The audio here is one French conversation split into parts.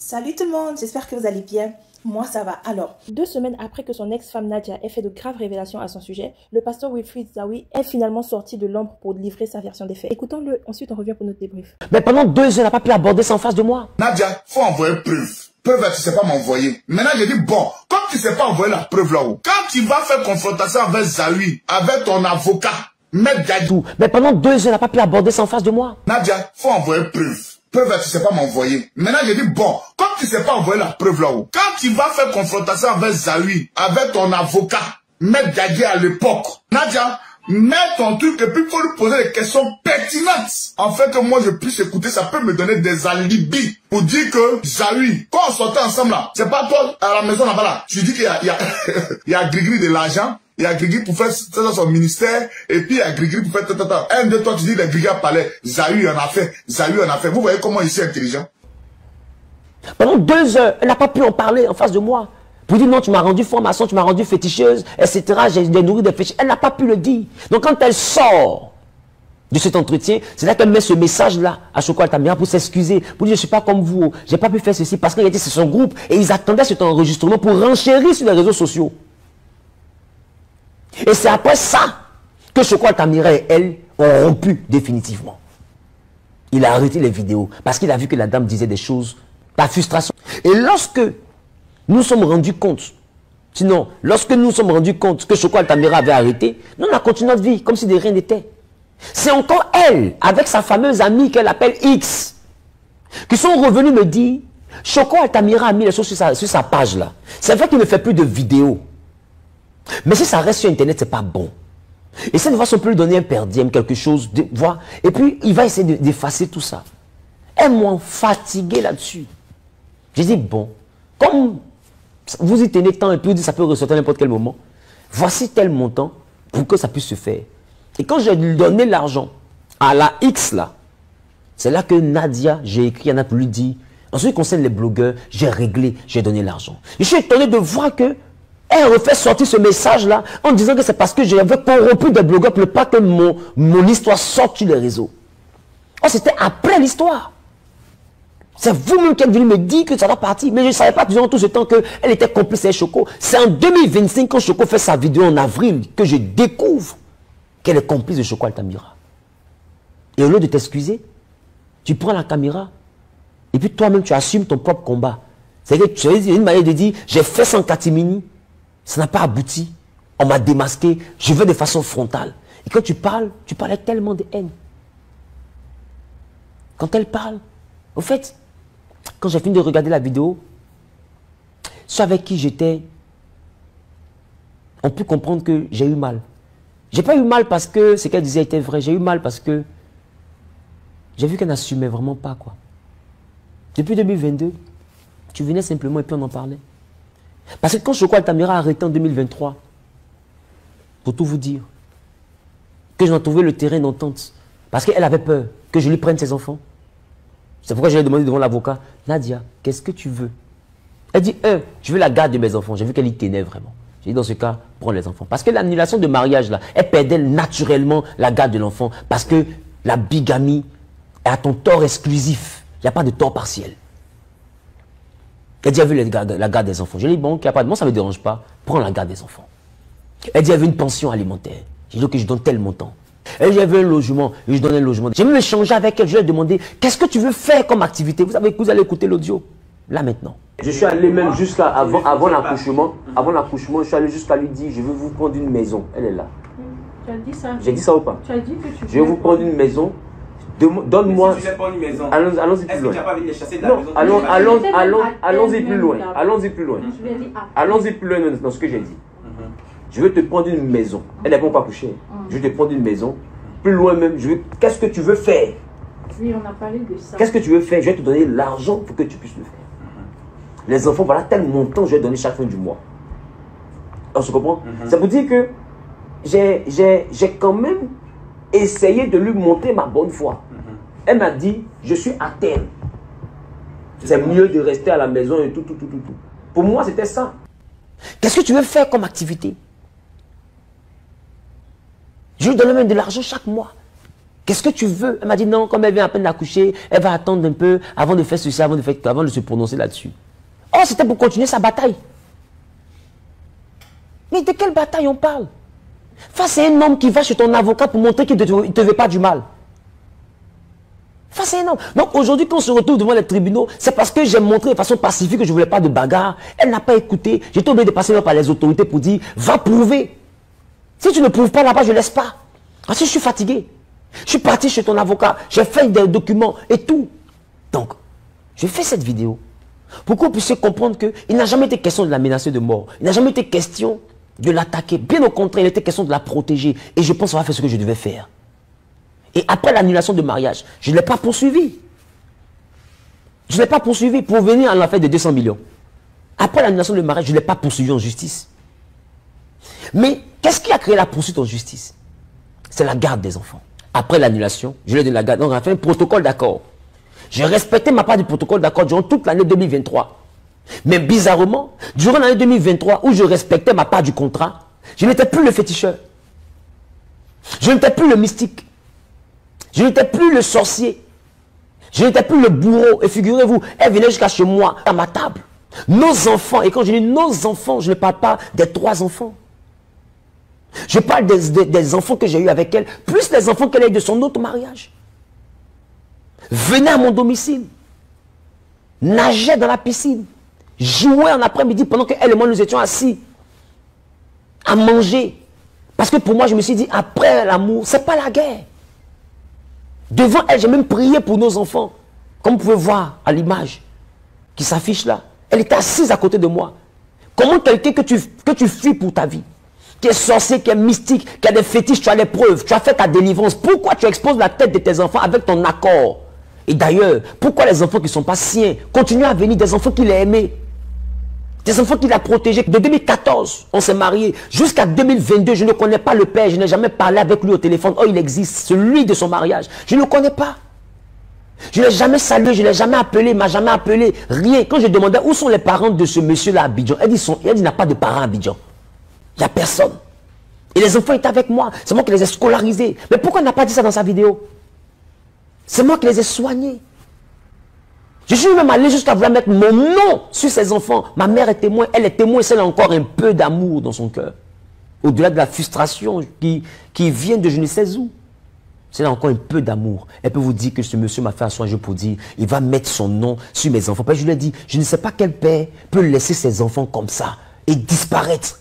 Salut tout le monde, j'espère que vous allez bien. Moi ça va. Alors, 2 semaines après que son ex-femme Nadia ait fait de graves révélations à son sujet, le pasteur Wilfried Zawi est finalement sorti de l'ombre pour livrer sa version des faits. Écoutons-le, ensuite on revient pour notre débrief. Mais pendant 2 heures, elle n'a pas pu aborder ça en face de moi. Nadia, faut envoyer preuve. Preuve, tu sais pas m'envoyer. Maintenant, j'ai dit, bon, comme tu sais pas envoyer la preuve là-haut, quand tu vas faire confrontation avec Zawi, avec ton avocat, Maître Gadou. Mais pendant 2 heures, elle n'a pas pu aborder ça en face de moi. Nadia, faut envoyer preuve. Preuve, tu sais pas m'envoyer. Maintenant, j'ai dit, bon, comme tu sais pas envoyer la preuve là-haut, quand tu vas faire confrontation avec Zawi, avec ton avocat, Maître Gadou à l'époque, Nadia, mets ton truc et puis il faut lui poser des questions pertinentes. En fait, que moi je puisse écouter, ça peut me donner des alibis pour dire que Zawi, quand on sortait ensemble là, c'est pas toi à la maison là-bas là, tu dis qu'il y a, il y a Grigri de l'argent, il y a Grigri pour faire ça dans son ministère, et puis il y a Grigri pour faire tata. Un de toi tu dis les Grigri parlaient, Zawi en a fait, Zawi en a fait. Vous voyez comment il est intelligent? Pendant 2 heures, elle n'a pas pu en parler en face de moi. Pour dire non, tu m'as rendu formation, tu m'as rendu féticheuse, etc. J'ai nourri des fétiches. Elle n'a pas pu le dire. Donc quand elle sort de cet entretien, c'est là qu'elle met ce message-là à Choco Altamira pour s'excuser, pour dire je ne suis pas comme vous, j'ai pas pu faire ceci parce qu'elle était sur son groupe et ils attendaient cet enregistrement pour renchérir sur les réseaux sociaux. Et c'est après ça que Choco Altamira et elle ont rompu définitivement. Il a arrêté les vidéos parce qu'il a vu que la dame disait des choses par frustration. Et lorsque nous sommes rendus compte, sinon, lorsque nous sommes rendus compte que Choco Altamira avait arrêté, nous on a continué notre vie comme si de rien n'était. C'est encore elle, avec sa fameuse amie qu'elle appelle X, qui sont revenus me dire, Choco Altamira a mis les choses sur sa page là. C'est vrai qu'il ne fait plus de vidéos. Mais si ça reste sur Internet, c'est pas bon. Et cette fois, on peut lui donner un per diem, quelque chose, voir, et puis il va essayer d'effacer tout ça. Elles m'ont fatigué là-dessus. J'ai dit, bon, comme vous y tenez tant et puis vous dites ça peut ressortir à n'importe quel moment, voici tel montant pour que ça puisse se faire. Et quand j'ai donné l'argent à la X là, c'est là que Nadia, j'ai écrit, Anna pour lui dire, en ce qui concerne les blogueurs, j'ai réglé, j'ai donné l'argent. Je suis étonné de voir que elle refait sortir ce message là en disant que c'est parce que j'avais corrompu des blogueurs pour ne pas que mon histoire sorte sur les réseaux. Oh, c'était après l'histoire. C'est vous-même qui êtes venu me dire que ça va partir. Mais je ne savais pas durant tout ce temps qu'elle était complice avec Choco. C'est en 2025, quand Choco fait sa vidéo en avril, que je découvre qu'elle est complice de Choco Altamira. Et au lieu de t'excuser, tu prends la caméra et puis toi-même tu assumes ton propre combat. C'est que tu as une manière de dire, j'ai fait sans catimini, ça n'a pas abouti. On m'a démasqué, je veux de façon frontale. Et quand tu parles avec tellement de haine. Quand elle parle, au fait, quand j'ai fini de regarder la vidéo, ceux avec qui j'étais ont pu comprendre que j'ai eu mal. J'ai pas eu mal parce que ce qu'elle disait était vrai. J'ai eu mal parce que j'ai vu qu'elle n'assumait vraiment pas, quoi. Depuis 2022, tu venais simplement et puis on en parlait. Parce que quand Choco Altamira a arrêté en 2023, pour tout vous dire, que j'en trouvais le terrain d'entente, parce qu'elle avait peur que je lui prenne ses enfants. C'est pourquoi je lui ai demandé devant l'avocat, Nadia, qu'est-ce que tu veux? Elle dit, je veux la garde de mes enfants. J'ai vu qu'elle y tenait vraiment. J'ai dit, dans ce cas, prends les enfants. Parce que l'annulation de mariage, là, elle perdait naturellement la garde de l'enfant. Parce que la bigamie est à ton tort exclusif. Il n'y a pas de tort partiel. Elle dit, elle veut la garde des enfants. J'ai dit, bon, ok, moi, ça ne me dérange pas. Prends la garde des enfants. Elle dit, elle veut une pension alimentaire. J'ai dit, ok, je donne tel montant. Elle dit, elle veut un logement. Je donne un logement. J'ai même échangé avec elle. Je lui ai demandé, qu'est-ce que tu veux faire comme activité? Vous savez que vous allez écouter l'audio. Là, maintenant. Je suis allé même jusqu'à avant l'accouchement. Avant l'accouchement, je suis allé jusqu'à lui dire, je veux vous prendre une maison. Elle est là. Tu as dit ça? J'ai dit ça ou pas? Tu as dit que tu je vais vous prendre une maison. Donne-moi. Si tu pas une maison, allons-y plus loin. Tu n'as pas envie de les chasser de la maison? Allons-y plus loin. Allons-y plus loin. Allons-y plus loin dans ce que j'ai dit. Je veux te prendre une maison. Elle n'est pas couchée. Je veux te prendre une maison. Plus loin même, qu'est-ce que tu veux faire? Oui, on a parlé de ça. Qu'est-ce que tu veux faire? Je vais te donner l'argent pour que tu puisses le faire. Les enfants, voilà tel montant je vais donner chaque fin du mois. On se comprend? Ça veut dire que j'ai quand même essayé de lui montrer ma bonne foi. Elle m'a dit, je suis à terre. C'est mieux de rester à la maison et tout. Pour moi, c'était ça. Qu'est-ce que tu veux faire comme activité? Je lui donne même de l'argent chaque mois. Qu'est-ce que tu veux? Elle m'a dit non, comme elle vient à peine d'accoucher, elle va attendre un peu avant de faire ceci, avant de se prononcer là-dessus. Oh, c'était pour continuer sa bataille. Mais de quelle bataille on parle? Face à un homme qui va chez ton avocat pour montrer qu'il ne te veut pas du mal. Face à un homme. Donc aujourd'hui, quand on se retrouve devant les tribunaux, c'est parce que j'ai montré de façon pacifique que je ne voulais pas de bagarre. Elle n'a pas écouté. J'étais obligé de passer par les autorités pour dire, va prouver. Si tu ne prouves pas là-bas, je ne laisse pas. Parce que je suis fatigué. Je suis parti chez ton avocat, j'ai fait des documents et tout. Donc, je fais cette vidéo pour que vous puissiez comprendre qu'il n'a jamais été question de la menacer de mort. Il n'a jamais été question de l'attaquer. Bien au contraire, il était question de la protéger. Et je pense avoir fait ce que je devais faire. Et après l'annulation de mariage, je ne l'ai pas poursuivi. Je ne l'ai pas poursuivi pour venir à l'affaire de 200 millions. Après l'annulation de mariage, je ne l'ai pas poursuivi en justice. Mais qu'est-ce qui a créé la poursuite en justice? C'est la garde des enfants. Après l'annulation, je l'ai donné la garde. Donc, on a fait un protocole d'accord. J'ai respecté ma part du protocole d'accord durant toute l'année 2023. Mais bizarrement, durant l'année 2023, où je respectais ma part du contrat, je n'étais plus le féticheur. Je n'étais plus le mystique. Je n'étais plus le sorcier. Je n'étais plus le bourreau. Et figurez-vous, elle venait jusqu'à chez moi, à ma table. Nos enfants, et quand je dis nos enfants, je ne parle pas des 3 enfants. Je parle des enfants que j'ai eu avec elle, plus les enfants qu'elle a eu de son autre mariage. Venez à mon domicile, nageait dans la piscine, jouait en après-midi pendant qu'elle et moi nous étions assis à manger. Parce que pour moi, je me suis dit, après l'amour, ce n'est pas la guerre. Devant elle, j'ai même prié pour nos enfants. Comme vous pouvez voir à l'image qui s'affiche là. Elle était assise à côté de moi. Comment quelqu'un que tu fuis pour ta vie, qui est sorcier, qui est mystique, qui a des fétiches, tu as les preuves, tu as fait ta délivrance. Pourquoi tu exposes la tête de tes enfants avec ton accord? Et d'ailleurs, pourquoi les enfants qui ne sont pas siens continuent à venir, des enfants qu'il a aimés, des enfants qu'il a protégés? De 2014, on s'est mariés. Jusqu'à 2022, je ne connais pas le père, je n'ai jamais parlé avec lui au téléphone. Oh, il existe, celui de son mariage. Je ne le connais pas. Je ne l'ai jamais salué, je ne l'ai jamais appelé, il ne m'a jamais appelé, rien. Quand je demandais où sont les parents de ce monsieur-là à Abidjan, elle dit il n'a pas de parents à Abidjan. Il n'y a personne. Et les enfants étaient avec moi. C'est moi qui les ai scolarisés. Mais pourquoi il n'a pas dit ça dans sa vidéo? C'est moi qui les ai soignés. Je suis même allé jusqu'à vouloir mettre mon nom sur ces enfants. Ma mère est témoin, elle est témoin, elle a encore un peu d'amour dans son cœur. Au-delà de la frustration qui vient de je ne sais où. C'est encore un peu d'amour. Elle peut vous dire que ce monsieur m'a fait un soin pour dire, il va mettre son nom sur mes enfants. Parce que je lui ai dit, je ne sais pas quel père peut laisser ses enfants comme ça et disparaître.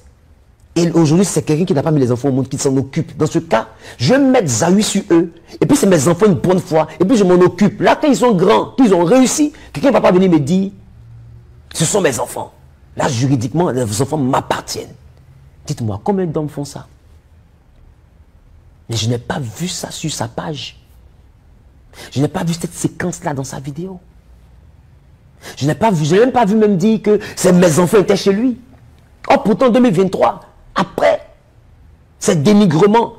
Et aujourd'hui, c'est quelqu'un qui n'a pas mis les enfants au monde, qui s'en occupe. Dans ce cas, je vais mettre Zahui sur eux. Et puis, c'est mes enfants une bonne fois. Et puis, je m'en occupe. Là, quand ils sont grands, qu'ils ont réussi, quelqu'un ne va pas venir me dire, ce sont mes enfants. Là, juridiquement, les enfants m'appartiennent. Dites-moi, combien d'hommes font ça? Mais je n'ai pas vu ça sur sa page. Je n'ai pas vu cette séquence-là dans sa vidéo. Je n'ai même pas vu même dire que mes enfants étaient chez lui. Oh, pourtant, en 2023, après ces dénigrements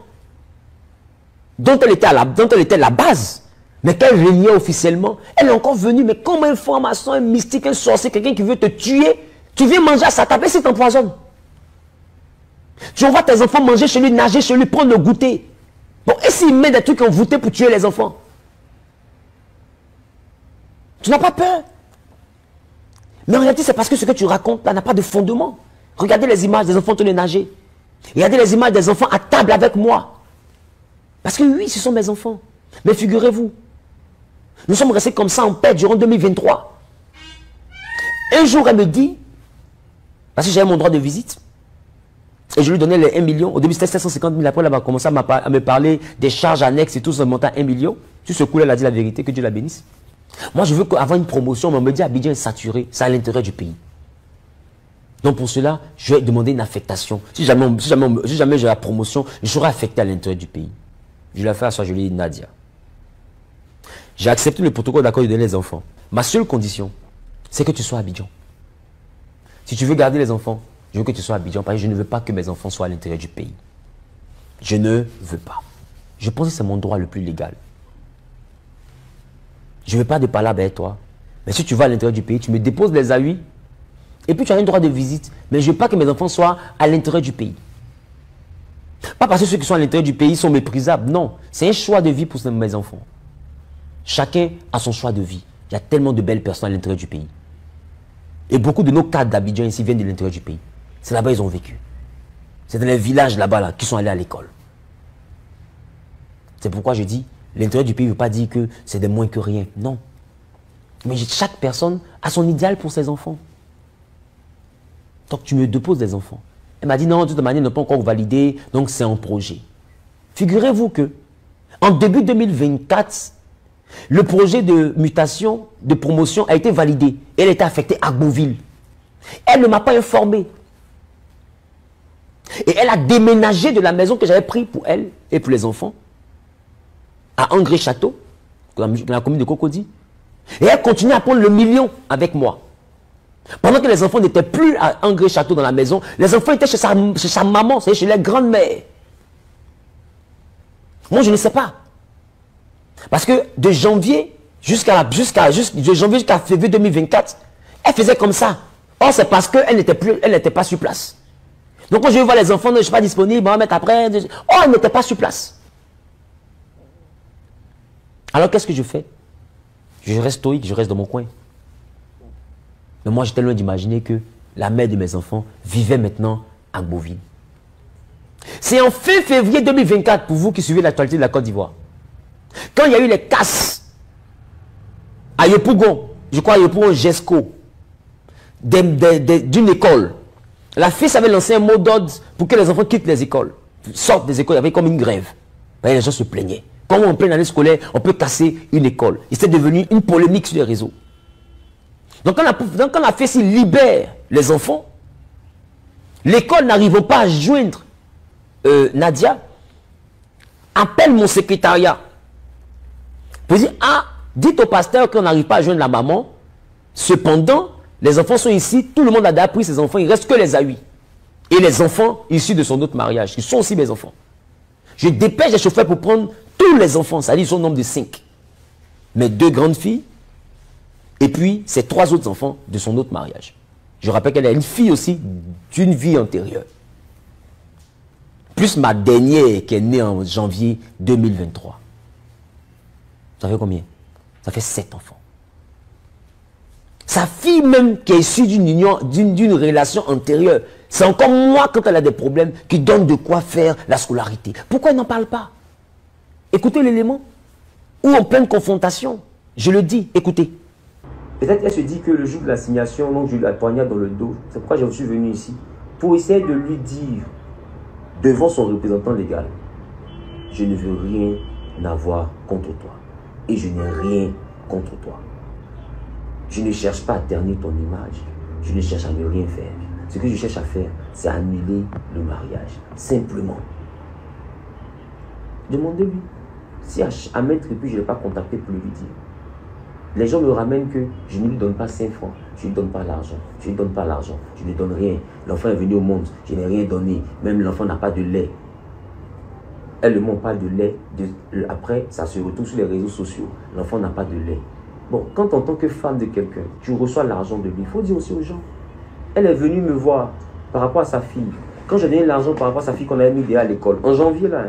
dont elle était la base, mais qu'elle régnait officiellement, elle est encore venue, mais comme un franc-maçon, un mystique, un sorcier, quelqu'un qui veut te tuer, tu viens manger à sa table et c'est t'empoisonne. Tu envoies tes enfants manger chez lui, nager chez lui, prendre le goûter. Bon, et s'il met des trucs envoûtés pour tuer les enfants? Tu n'as pas peur? Mais en réalité, c'est parce que ce que tu racontes là n'a pas de fondement. Regardez les images des enfants en train de nager. Regardez les images des enfants à table avec moi. Parce que oui, ce sont mes enfants. Mais figurez-vous, nous sommes restés comme ça en paix durant 2023. Un jour, elle me dit, parce que j'avais mon droit de visite, et je lui donnais les 1 million. Au début, c'était 750 000. Après, elle a commencé à me parler des charges annexes et tout, ça montait à 1 million. Sur ce coup, elle a dit la vérité, que Dieu la bénisse. Moi, je veux qu'avant une promotion, on me dit Abidjan est saturé, c'est à l'intérieur du pays. Donc pour cela, je vais demander une affectation. Si jamais j'ai la promotion, je serai affecté à l'intérieur du pays. Je l'ai fait à soi, je lui ai dit Nadia. J'ai accepté le protocole d'accord de donner les enfants. Ma seule condition, c'est que tu sois à Abidjan. Si tu veux garder les enfants, je veux que tu sois à Abidjan, parce que je ne veux pas que mes enfants soient à l'intérieur du pays. Je ne veux pas. Je pense que c'est mon droit le plus légal. Je ne veux pas de parler avec toi. Mais si tu vas à l'intérieur du pays, tu me déposes les avis. Et puis tu as un droit de visite. Mais je ne veux pas que mes enfants soient à l'intérieur du pays. Pas parce que ceux qui sont à l'intérieur du pays sont méprisables. Non, c'est un choix de vie pour mes enfants. Chacun a son choix de vie. Il y a tellement de belles personnes à l'intérieur du pays. Et beaucoup de nos cadres d'Abidjan ici viennent de l'intérieur du pays. C'est là-bas qu'ils ont vécu. C'est dans les villages là-bas là, qu'ils sont allés à l'école. C'est pourquoi je dis, l'intérieur du pays ne veut pas dire que c'est de moins que rien. Non. Mais chaque personne a son idéal pour ses enfants. Donc tu me déposes des enfants. Elle m'a dit non, de toute manière, ils n'ont pas encore validé, donc c'est un projet. Figurez-vous que, en début 2024, le projet de mutation, de promotion a été validé. Elle était affectée à Beauville. Elle ne m'a pas informé. Et elle a déménagé de la maison que j'avais prise pour elle et pour les enfants à Angré-Château, dans la commune de Cocody. Et elle continue à prendre le million avec moi. Pendant que les enfants n'étaient plus à Angré-Château dans la maison, les enfants étaient chez sa maman, c'est chez les grandes-mères. Moi, je ne sais pas. Parce que de janvier jusqu'à février 2024, elle faisait comme ça. Or, c'est parce qu'elle n'était pas sur place. Donc, quand je vois les enfants, je ne suis pas disponible, on va mettre après. Oh, elle n'était pas sur place. Alors, qu'est-ce que je fais? Je reste stoïque, je reste dans mon coin. Mais moi, j'étais loin d'imaginer que la mère de mes enfants vivait maintenant à Beauville. C'est en fin février 2024, pour vous qui suivez l'actualité de la Côte d'Ivoire, quand il y a eu les casses à Yopougon, je crois à Yopougon Gesco, d'une école, la fille avait lancé un mot d'ordre pour que les enfants quittent les écoles, sortent des écoles, il y avait comme une grève. Les gens se plaignaient. Comment en pleine année scolaire, on peut casser une école? Et c'est devenu une polémique sur les réseaux. Donc quand la fille libère les enfants, l'école n'arrivant pas à joindre Nadia, appelle mon secrétariat pour dire, ah, dites au pasteur qu'on n'arrive pas à joindre la maman, cependant, les enfants sont ici, tout le monde a déjà pris ses enfants, il ne reste que les A8. Et les enfants issus de son autre mariage, qui sont aussi mes enfants. Je dépêche les chauffeurs pour prendre tous les enfants, c'est-à-dire son nombre de 5. Mes 2 grandes filles, et puis ses 3 autres enfants de son autre mariage. Je rappelle qu'elle a une fille aussi d'une vie antérieure. Plus ma dernière qui est née en janvier 2023. Ça fait combien? Ça fait 7 enfants. Sa fille même qui est issue d'une union, d'une relation antérieure, c'est encore moi quand elle a des problèmes qui donne de quoi faire la scolarité. Pourquoi elle n'en parle pas? Écoutez l'élément. Ou en pleine confrontation. Je le dis, écoutez. Peut-être qu'elle se dit que le jour de l'assignation, donc je la poignarde dans le dos. C'est pourquoi je suis venu ici. Pour essayer de lui dire, devant son représentant légal, je ne veux rien avoir contre toi. Et je n'ai rien contre toi. Je ne cherche pas à ternir ton image. Je ne cherche à ne rien faire. Ce que je cherche à faire, c'est annuler le mariage. Simplement. Demandez-lui. Si à mettre et puis je ne l'ai pas contacté pour lui dire. Les gens me ramènent que je ne lui donne pas 5 francs. Je ne lui donne pas l'argent. Je ne lui donne pas l'argent. Je ne lui donne rien. L'enfant est venu au monde. Je n'ai rien donné. Même l'enfant n'a pas de lait. Elle me parle de lait. Après, ça se retrouve sur les réseaux sociaux. L'enfant n'a pas de lait. Bon, quand en tant que femme de quelqu'un, tu reçois l'argent de lui, il faut dire aussi aux gens. Elle est venue me voir par rapport à sa fille. Quand j'ai donné l'argent par rapport à sa fille qu'on avait mis déjà à l'école, en janvier là,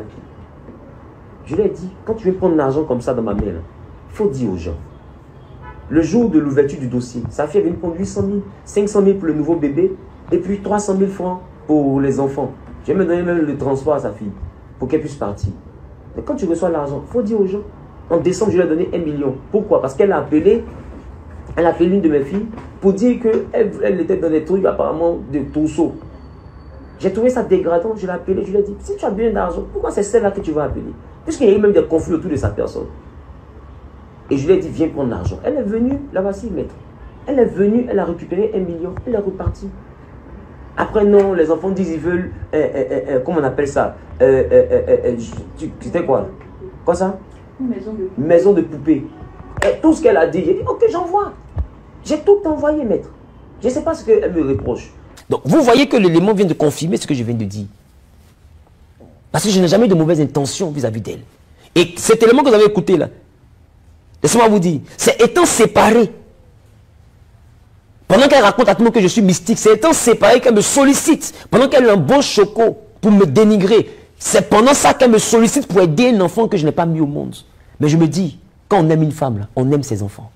je lui ai dit, quand tu veux prendre l'argent comme ça dans ma main, il faut dire aux gens. Le jour de l'ouverture du dossier, sa fille est venue prendre 800 000, 500 000 pour le nouveau bébé, et puis 300 000 francs pour les enfants. Je vais me donner même le transport à sa fille, pour qu'elle puisse partir. Mais quand tu reçois l'argent, il faut dire aux gens. En décembre, je lui ai donné 1 million. Pourquoi? Parce qu'elle a appelé l'une de mes filles pour dire qu'elle était dans des trucs apparemment de trousseau. J'ai trouvé ça dégradant, je l'ai appelé, je lui ai dit, si tu as besoin d'argent, pourquoi c'est celle-là que tu vas appeler? Puisqu'il y a eu même des conflits autour de sa personne. Et je lui ai dit, viens prendre l'argent. Elle est venue, là voici, maître. Elle est venue, elle a récupéré 1 million, elle est repartie. Après, non, les enfants disent, ils veulent, comment on appelle ça? C'était quoi? Quoi ça? Maison de poupée. Et tout ce qu'elle a dit, j'ai dit, ok, j'envoie. J'ai tout envoyé, maître. Je ne sais pas ce qu'elle me reproche. Donc, vous voyez que l'élément vient de confirmer ce que je viens de dire. Parce que je n'ai jamais eu de mauvaise intention vis-à-vis d'elle. Et cet élément que vous avez écouté là, laissez-moi vous dire, c'est étant séparé. Pendant qu'elle raconte à tout le monde que je suis mystique, c'est étant séparé qu'elle me sollicite. Pendant qu'elle embauche Choco pour me dénigrer. C'est pendant ça qu'elle me sollicite pour aider un enfant que je n'ai pas mis au monde. Mais je me dis, quand on aime une femme, là, on aime ses enfants.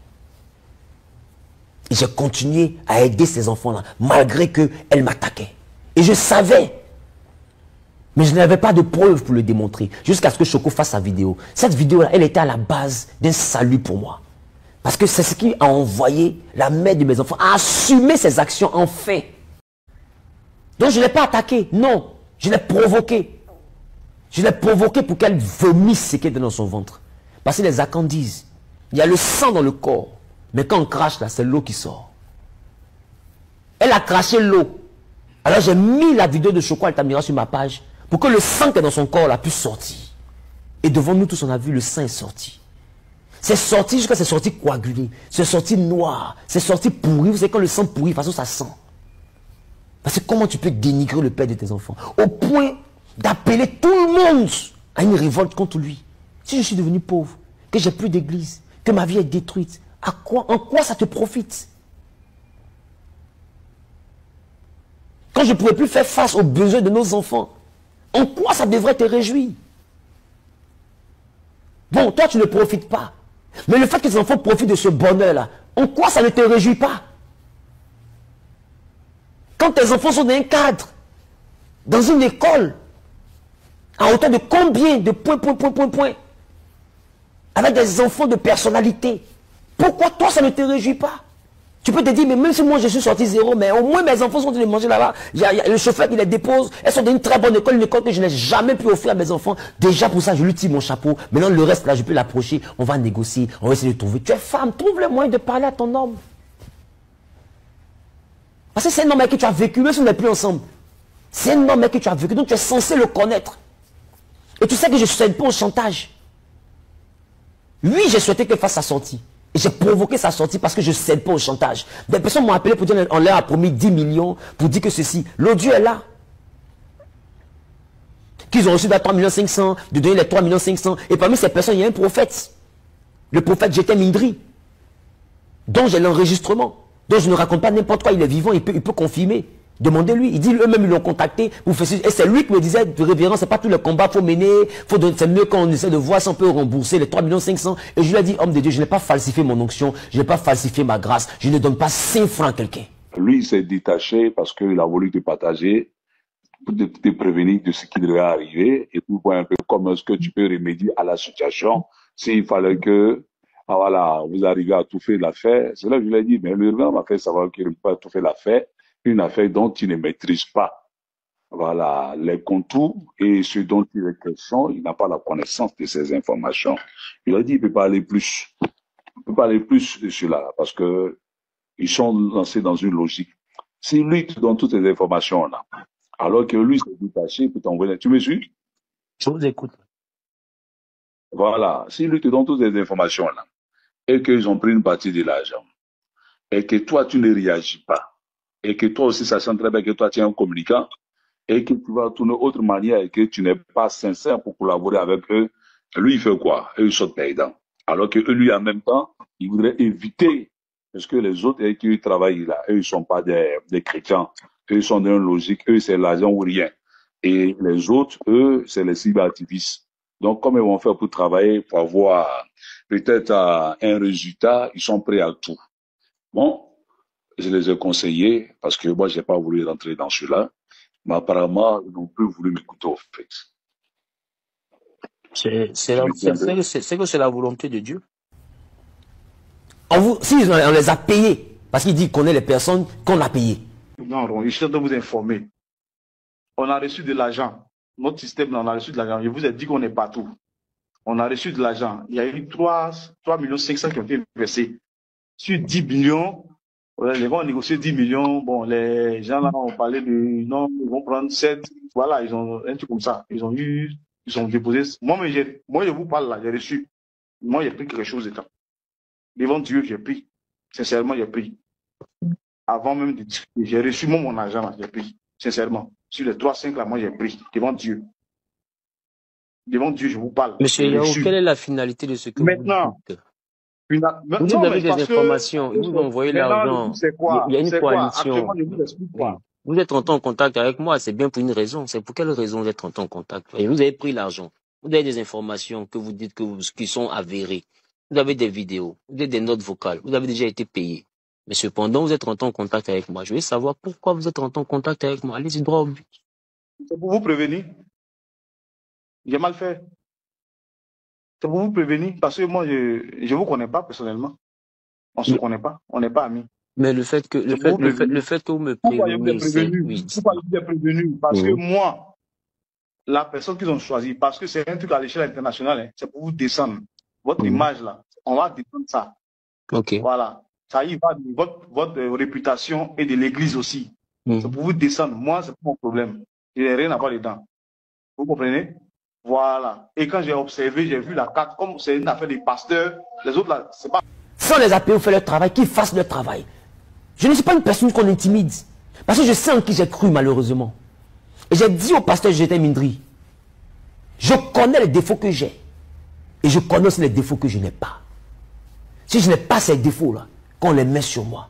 Et j'ai continué à aider ces enfants-là, malgré qu'elle m'attaquait. Et je savais. Mais je n'avais pas de preuves pour le démontrer. Jusqu'à ce que Choco fasse sa vidéo. Cette vidéo-là, elle était à la base d'un salut pour moi. Parce que c'est ce qui a envoyé la mère de mes enfants à assumer ses actions en fait. Donc je ne l'ai pas attaqué. Non, je l'ai provoqué. Je l'ai provoqué pour qu'elle vomisse ce qui était dans son ventre. Parce que les Akans disent, il y a le sang dans le corps. Mais quand on crache là, c'est l'eau qui sort. Elle a craché l'eau. Alors j'ai mis la vidéo de Choco Altamira sur ma page pour que le sang qui est dans son corps là puisse sortir. Et devant nous tous on a vu le sang est sorti. C'est sorti jusqu'à c'est sorti coagulé. C'est sorti noir. C'est sorti pourri. Vous savez quand le sang pourrit, de toute façon ça sent. Parce que comment tu peux dénigrer le père de tes enfants au point d'appeler tout le monde à une révolte contre lui. Si je suis devenu pauvre, que j'ai plus d'église, que ma vie est détruite, en quoi ça te profite? Quand je ne pouvais plus faire face aux besoins de nos enfants, en quoi ça devrait te réjouir? Bon, toi tu ne profites pas. Mais le fait que tes enfants profitent de ce bonheur-là, en quoi ça ne te réjouit pas? Quand tes enfants sont dans un cadre, dans une école, à hauteur de combien de points, avec des enfants de personnalité, pourquoi toi ça ne te réjouit pas? Tu peux te dire, mais même si moi je suis sorti zéro, mais au moins mes enfants sont en train de manger là-bas. Le chauffeur qui les dépose, elles sont dans une très bonne école, une école que je n'ai jamais pu offrir à mes enfants. Déjà pour ça, je lui tire mon chapeau. Maintenant le reste là, je peux l'approcher, on va négocier, on va essayer de trouver. Tu es femme, trouve le moyen de parler à ton homme. Parce que c'est un homme avec qui tu as vécu, même si on n'est plus ensemble. C'est un homme avec qui tu as vécu, donc tu es censé le connaître. Et tu sais que je ne cède pas au chantage. Oui, j'ai souhaité qu'elle fasse sa sortie. Et j'ai provoqué sa sortie parce que je ne cède pas au chantage. Des personnes m'ont appelé pour dire qu'on leur a promis 10 millions pour dire que ceci. L'audio est là. Qu'ils ont reçu de 3 500 000, de donner les 3 500 000. Et parmi ces personnes, il y a un prophète. Le prophète Jeté Mindri. Dont j'ai l'enregistrement. Donc je ne raconte pas n'importe quoi. Il est vivant, il peut confirmer. Demandez-lui. Il dit eux-mêmes, ils l'ont contacté. Pour faire... Et c'est lui qui me disait, révérend, c'est pas tout le combat, faut mener. C'est mieux quand on essaie de voir si on peut rembourser les 3 500 000. Et je lui ai dit, homme de Dieu, je n'ai pas falsifié mon onction. Je n'ai pas falsifié ma grâce. Je ne donne pas 5 francs à quelqu'un. Lui, il s'est détaché parce qu'il a voulu te partager, pour te prévenir de ce qui devait arriver et pour voir un peu comment est-ce que tu peux remédier à la situation s'il fallait que, voilà, vous arrivez à tout faire l'affaire. C'est là que je lui ai dit, mais le gars m'a fait savoir qu'il ne peut pas tout faire l'affaire. Une affaire dont il ne maîtrise pas, voilà, les contours et ce dont il est question, il n'a pas la connaissance de ces informations. Il a dit, il ne peut pas aller plus. Il ne peut pas aller plus de cela parce que ils sont lancés dans une logique. Si lui te donne toutes les informations là, alors que lui s'est détaché pour t'envoyer, tu me suis? Je vous écoute. Voilà, si lui te donne toutes les informations là, et qu'ils ont pris une partie de l'argent, et que toi tu ne réagis pas, et que toi aussi, sachant très bien que toi, tu es un communicant, et que tu vas tourner autre manière, et que tu n'es pas sincère pour collaborer avec eux, lui, il fait quoi? Eux, ils sont perdants. Alors que lui, en même temps, il voudrait éviter, parce que les autres avec qui ils travaillent là, eux, ils ne sont pas des chrétiens. Eux, ils sont dans une logique, eux, c'est l'argent ou rien. Et les autres, eux, c'est les cyberactivistes. Donc, comme ils vont faire pour travailler, pour avoir peut-être un résultat, ils sont prêts à tout. Bon, je les ai conseillés parce que moi, je n'ai pas voulu rentrer dans cela. Mais apparemment, ils n'ont plus voulu m'écouter au fait. C'est que c'est la volonté de Dieu. Si on les a payés, parce qu'il dit qu'on connaît les personnes qu'on a payées. Non, je suis en train de vous informer. On a reçu de l'argent. Notre système, on a reçu de l'argent. Je vous ai dit qu'on est partout. On a reçu de l'argent. Il y a eu 3 500 000 qui ont été versés. Sur 10 millions, les gens ont négocié 10 millions. Bon, les gens là ont parlé de non, ils vont prendre 7. Voilà, ils ont un truc comme ça. Ils ont déposé. Moi, je vous parle là, j'ai reçu. Moi, j'ai pris quelque chose de temps. Devant Dieu, j'ai pris. Sincèrement, j'ai pris. Avant même de discuter, j'ai reçu mon argent là, j'ai pris. Sincèrement. Sur les 3-5 là, moi, j'ai pris. Devant Dieu. Devant Dieu, je vous parle. Monsieur Yao, quelle est la finalité de ce que maintenant, vous dites? Vous avez des informations, ils vous ont envoyé l'argent. C'est quoi? Il y a une coalition. Actuellement, je vous explique quoi. Vous êtes entré en contact avec moi, c'est bien pour une raison. C'est pour quelle raison vous êtes entré en contact? Et vous avez pris l'argent. Vous avez des informations que vous dites qui sont avérées. Vous avez des vidéos, vous avez des notes vocales, vous avez déjà été payé. Mais cependant, vous êtes rentré en contact avec moi. Je veux savoir pourquoi vous êtes rentré en contact avec moi. Allez-y droit au but. C'est pour vous prévenir. J'ai mal fait. C'est pour vous prévenir. Parce que moi, je ne vous connais pas personnellement. On ne se connaît pas. On n'est pas amis. Mais le fait que vous me préveniez, c'est oui. Pourquoi je vous ai prévenu? Parce que moi, la personne qu'ils ont choisie, parce que c'est un truc à l'échelle internationale, hein, c'est pour vous descendre. Votre image là, on va descendre ça. Ok. Voilà. Ça y va de votre réputation et de l'église aussi. C'est pour vous descendre. Moi, c'est pas mon problème. Je n'ai rien à voir dedans. Vous comprenez? Voilà. Et quand j'ai observé, j'ai vu la carte, comme c'est une affaire des pasteurs, les autres là, c'est pas. Sans les appeler ou faire leur travail, qu'ils fassent leur travail. Je ne suis pas une personne qu'on intimide. Parce que je sais en qui j'ai cru, malheureusement. Et j'ai dit au pasteur Jeté Mindri, je connais les défauts que j'ai. Et je connais aussi les défauts que je n'ai pas. Si je n'ai pas ces défauts-là, qu'on les met sur moi,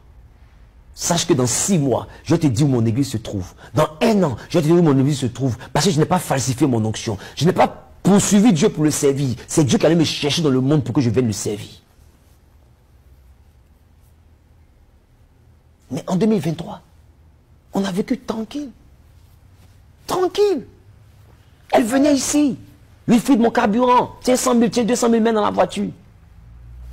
sache que dans 6 mois, je vais te dire où mon église se trouve. Dans 1 an, je vais te dire où mon église se trouve. Parce que je n'ai pas falsifié mon onction. Je n'ai pas poursuivi Dieu pour le servir. C'est Dieu qui allait me chercher dans le monde pour que je vienne le servir. Mais en 2023, on a vécu tranquille. Tranquille. Elle venait ici. Lui fit de mon carburant. Tiens 100 000, tiens 200 000 mètres dans la voiture.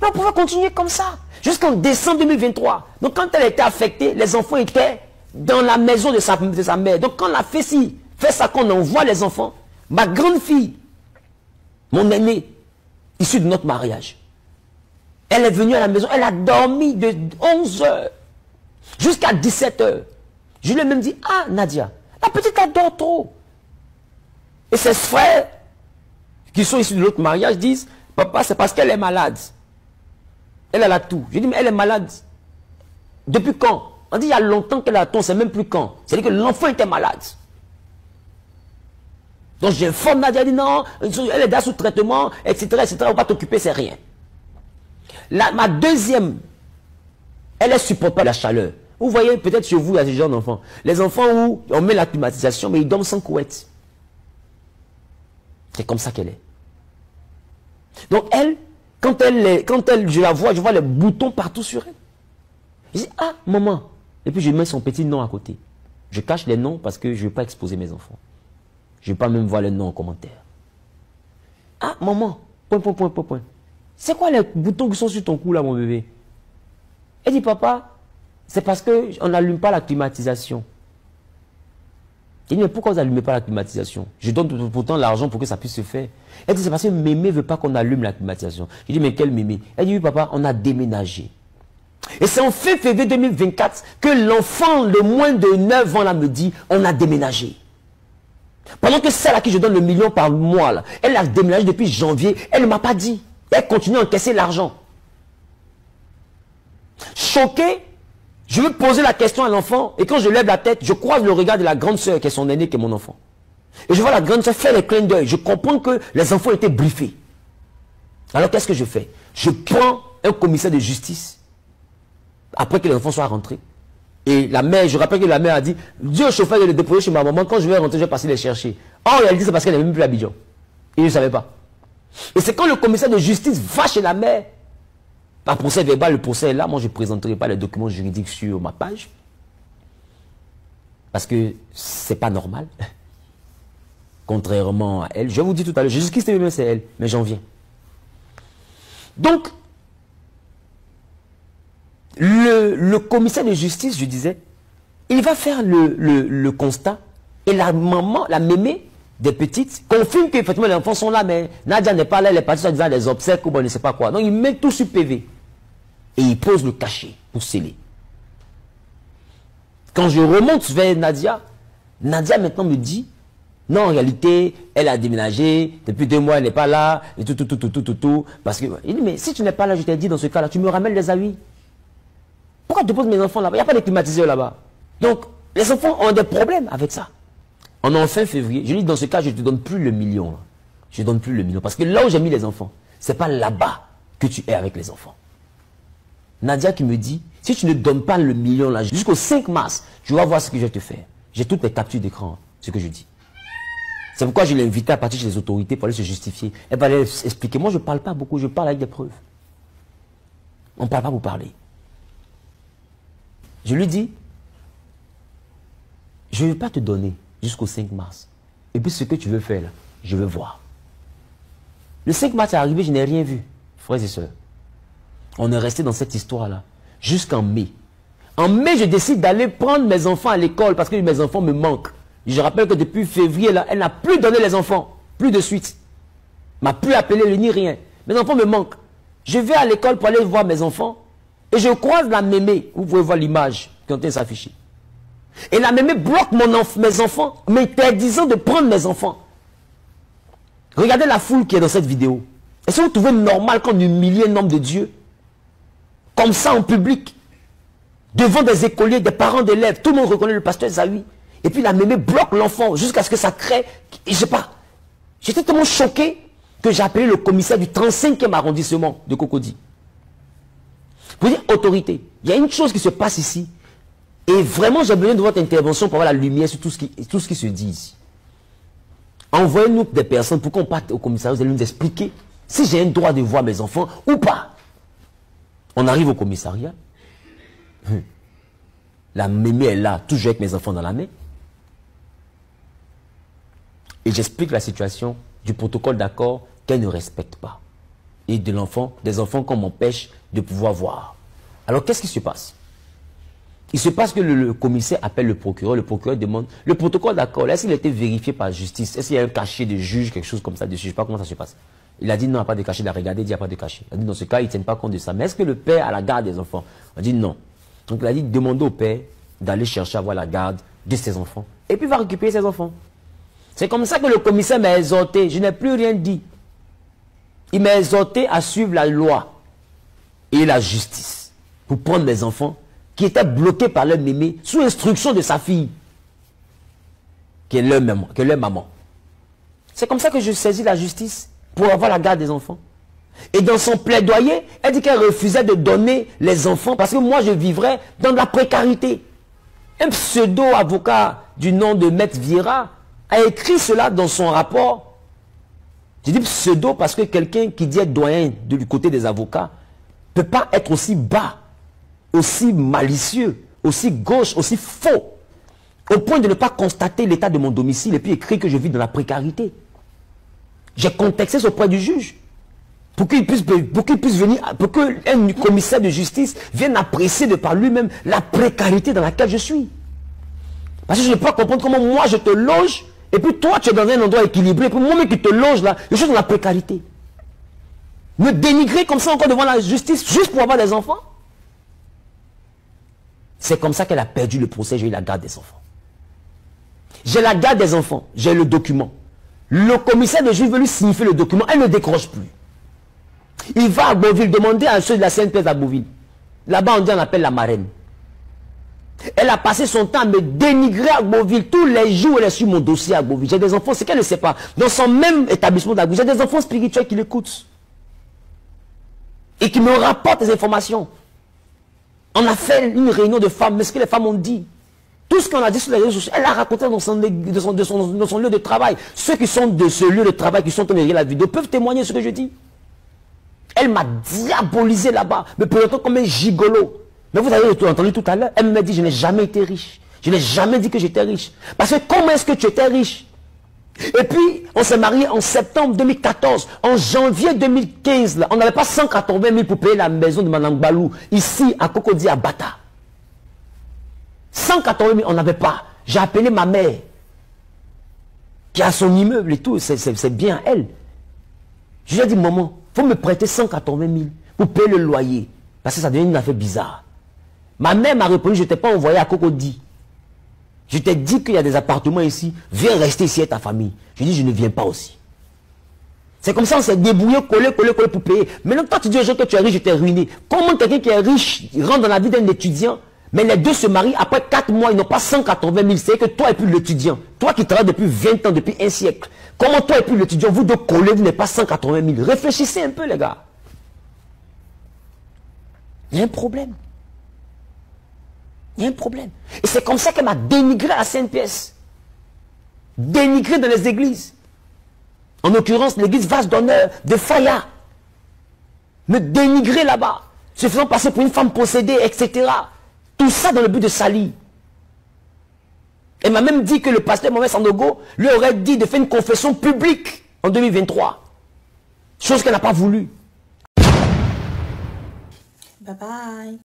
Mais on pouvait continuer comme ça. Jusqu'en décembre 2023. Donc quand elle était affectée, les enfants étaient dans la maison de sa mère. Donc quand la fait ça qu'on envoie les enfants, ma grande fille, mon aînée, issue de notre mariage, elle est venue à la maison, elle a dormi de 11 heures jusqu'à 17 heures. Je lui ai même dit, ah Nadia, la petite elle dort trop. Et ses frères, qui sont issus de l'autre mariage, disent, papa c'est parce qu'elle est malade. Elle a tout. Je dis, mais elle est malade. Depuis quand? On dit, il y a longtemps qu'elle a tout, on ne sait même plus quand. C'est-à-dire que l'enfant était malade. Donc j'informe Nadia, elle dit, non, elle est déjà sous traitement, etc., etc., on va t'occuper, c'est rien. Ma deuxième, elle ne supporte pas la chaleur. Vous voyez, peut-être chez vous, il y a ce genre d'enfants. Les enfants où on met la climatisation, mais ils dorment sans couette. C'est comme ça qu'elle est. Donc elle, quand je la vois, je vois les boutons partout sur elle. Je dis, ah, maman. Et puis je mets son petit nom à côté. Je cache les noms parce que je ne veux pas exposer mes enfants. Je ne veux pas même voir les noms en commentaire. Ah, maman, point. C'est quoi les boutons qui sont sur ton cou là, mon bébé? Elle dit, papa, c'est parce qu'on n'allume pas la climatisation. Il dit, mais pourquoi vous n'allumez pas la climatisation? Je donne pourtant l'argent pour que ça puisse se faire. Elle dit, c'est parce que mémé ne veut pas qu'on allume la climatisation. Je dis, mais quel mémé? Elle dit, oui papa, on a déménagé. Et c'est en fin février 2024 que l'enfant de moins de 9 ans là me dit, on a déménagé. Pendant que celle à qui je donne le 1 million par mois, là, elle a déménagé depuis janvier, elle ne m'a pas dit. Elle continue à encaisser l'argent. Choqué, je veux poser la question à l'enfant, et quand je lève la tête, je croise le regard de la grande sœur qui est son aînée, qui est mon enfant. Et je vois la grande sœur faire les clins d'œil. Je comprends que les enfants étaient briefés. Alors qu'est-ce que je fais? Je prends un commissaire de justice, après que les enfants soient rentrés. Et la mère, je rappelle que la mère a dit, Dieu au chauffeur de les déposer chez ma maman, quand je vais rentrer, je vais passer les chercher. En réalité, c'est parce qu'elle n'est même plus à Abidjan. Il ne savait pas. Et c'est quand le commissaire de justice va chez la mère, par procès verbal, le procès est là, moi je ne présenterai pas les documents juridiques sur ma page. Parce que c'est pas normal. Contrairement à elle. Je vous dis tout à l'heure, Jésus-Christ lui-même c'est elle, mais j'en viens. Donc, le commissaire de justice, je disais, il va faire le constat, et la maman, la mémé des petites, confirme qu'effectivement les enfants sont là, mais Nadia n'est pas là, elle est partie dans des obsèques ou bon, je ne sais pas quoi. Donc il met tout sur PV. Et il pose le cachet pour sceller. Quand je remonte vers Nadia, Nadia maintenant me dit, non, en réalité, elle a déménagé, depuis 2 mois, elle n'est pas là, et tout. Parce que, il dit, mais si tu n'es pas là, je t'ai dit, dans ce cas-là, tu me ramènes les avis. Pourquoi tu poses mes enfants là-bas? Il n'y a pas de climatiseur là-bas. Donc, les enfants ont des problèmes avec ça. On est en fin février. Je lui dis, dans ce cas, je ne te donne plus le 1 million. Là. Je ne donne plus le 1 million. Parce que là où j'ai mis les enfants, ce n'est pas là-bas que tu es avec les enfants. Nadia qui me dit, Si tu ne donnes pas le million là, jusqu'au 5 mars, tu vas voir ce que je vais te faire. J'ai toutes les captures d'écran, ce que je dis. C'est pourquoi je l'ai invité à partir chez les autorités pour aller se justifier. Elle va aller expliquer. Moi, je ne parle pas beaucoup, je parle avec des preuves. On ne parle pas pour parler. Je lui dis, je ne vais pas te donner jusqu'au 5 mars. Et puis ce que tu veux faire là, je veux voir. Le 5 mars est arrivé, je n'ai rien vu, frères et sœurs. On est resté dans cette histoire-là jusqu'en mai. En mai, je décide d'aller prendre mes enfants à l'école parce que mes enfants me manquent. Je rappelle que depuis février, là, elle n'a plus donné les enfants. Plus de suite. M'a plus appelé ni rien. Mes enfants me manquent. Je vais à l'école pour aller voir mes enfants. Et je croise la mémé. Vous pouvez voir l'image qui est en train de s'afficher. Et la mémé bloque mes enfants, m'interdisant de prendre mes enfants. Regardez la foule qui est dans cette vidéo. Est-ce que vous trouvez normal qu'on humilie un homme de Dieu comme ça en public, devant des écoliers, des parents d'élèves? Tout le monde reconnaît le pasteur Zawi. Et puis la mémé bloque l'enfant jusqu'à ce que ça crée. Je sais pas. J'étais tellement choqué que j'ai appelé le commissaire du 35e arrondissement de Cocody. Vous dire, autorité, il y a une chose qui se passe ici. Et vraiment, j'ai besoin de votre intervention pour avoir la lumière sur tout ce qui se dit ici. Envoyez-nous des personnes pour qu'on parte au commissariat. Vous allez nous expliquer si j'ai un droit de voir mes enfants ou pas. On arrive au commissariat. La mémé est là, toujours avec mes enfants dans la main. Et j'explique la situation du protocole d'accord qu'elle ne respecte pas. Et des enfants qu'on m'empêche de pouvoir voir. Alors qu'est-ce qui se passe? Il se passe que le commissaire appelle le procureur demande, le protocole d'accord, est-ce qu'il a été vérifié par la justice? Est-ce qu'il y a un cachet de juge, quelque chose comme ça dessus? Je ne sais pas comment ça se passe. Il a dit non, il n'y a pas de cachet, il a regardé, il dit il n'y a pas de cachet. Il a dit dans ce cas, ils ne tiennent pas compte de ça. Mais est-ce que le père a la garde des enfants? On a dit non. Donc il a dit demandez au père d'aller chercher à avoir la garde de ses enfants. Et puis il va récupérer ses enfants. C'est comme ça que le commissaire m'a exhorté. Je n'ai plus rien dit. Il m'a exhorté à suivre la loi et la justice pour prendre les enfants qui étaient bloqués par leur mémé sous instruction de sa fille, qui est leur maman. C'est comme ça que je saisis la justice pour avoir la garde des enfants. Et dans son plaidoyer, elle dit qu'elle refusait de donner les enfants parce que moi je vivrais dans la précarité. Un pseudo-avocat du nom de Maître Vieira a écrit cela dans son rapport. Je dis pseudo parce que quelqu'un qui dit être doyen du côté des avocats ne peut pas être aussi bas, aussi malicieux, aussi gauche, aussi faux, au point de ne pas constater l'état de mon domicile et puis écrire que je vis dans la précarité. J'ai contexté auprès du juge pour qu'il puisse venir, pour qu'un commissaire de justice vienne apprécier de par lui-même la précarité dans laquelle je suis. Parce que je ne peux pas comprendre comment moi je te loge et puis toi tu es dans un endroit équilibré et puis moi-même qui te loge là, je suis dans la précarité. Me dénigrer comme ça encore devant la justice juste pour avoir des enfants? C'est comme ça qu'elle a perdu le procès, j'ai eu la garde des enfants. J'ai la garde des enfants, j'ai le document. Le commissaire de juge veut lui signifier le document, elle ne décroche plus. Il va à Beauville demander à ceux de la CNPS à Beauville. Là-bas on dit on appelle la marraine. Elle a passé son temps à me dénigrer à Beauville. Tous les jours elle est sur mon dossier à Beauville. J'ai des enfants, c'est qu'elle ne sait pas. Dans son même établissement d'Agbou, j'ai des enfants spirituels qui l'écoutent. Et qui me rapportent des informations. On a fait une réunion de femmes, mais ce que les femmes ont dit. Tout ce qu'on a dit sur les réseaux sociaux, elle a raconté dans son lieu de travail. Ceux qui sont de ce lieu de travail, qui sont en train de regarder la vidéo, peuvent témoigner ce que je dis. Elle m'a diabolisé là-bas, me présentant comme un gigolo. Mais vous avez entendu tout à l'heure, elle m'a dit, je n'ai jamais été riche. Je n'ai jamais dit que j'étais riche. Parce que comment est-ce que tu étais riche? Et puis, on s'est marié en septembre 2014. En janvier 2015, là, on n'avait pas 180 000 pour payer la maison de Mme Balou, ici, à Cocody, à Bata. 180 000, on n'avait pas. J'ai appelé ma mère, qui a son immeuble et tout, c'est bien elle. Je lui ai dit, maman, il faut me prêter 180 000 pour payer le loyer. Parce que ça devient une affaire bizarre. Ma mère m'a répondu, je ne t'ai pas envoyé à Cocody. Je t'ai dit qu'il y a des appartements ici, viens rester ici avec ta famille. Je dis, je ne viens pas aussi. C'est comme ça, on s'est débrouillé, collé pour payer. Maintenant, toi, tu dis aux gens que tu es riche, je t'ai ruiné. Comment quelqu'un qui est riche rentre dans la vie d'un étudiant, mais les deux se marient, après 4 mois, ils n'ont pas 180 000. C'est que toi et puis l'étudiant, toi qui travailles depuis 20 ans, depuis un siècle, comment toi et puis l'étudiant, vous deux collez, vous n'avez pas 180 000. Réfléchissez un peu, les gars. Il y a un problème. Il y a un problème. Et c'est comme ça qu'elle m'a dénigré à CNPS. Dénigré dans les églises. En l'occurrence, l'église Vase d'honneur de Faya. Me dénigrer là-bas. Se faisant passer pour une femme possédée, etc. Tout ça dans le but de salir. Elle m'a même dit que le pasteur Mohamed Sandogo lui aurait dit de faire une confession publique en 2023. Chose qu'elle n'a pas voulu. Bye bye.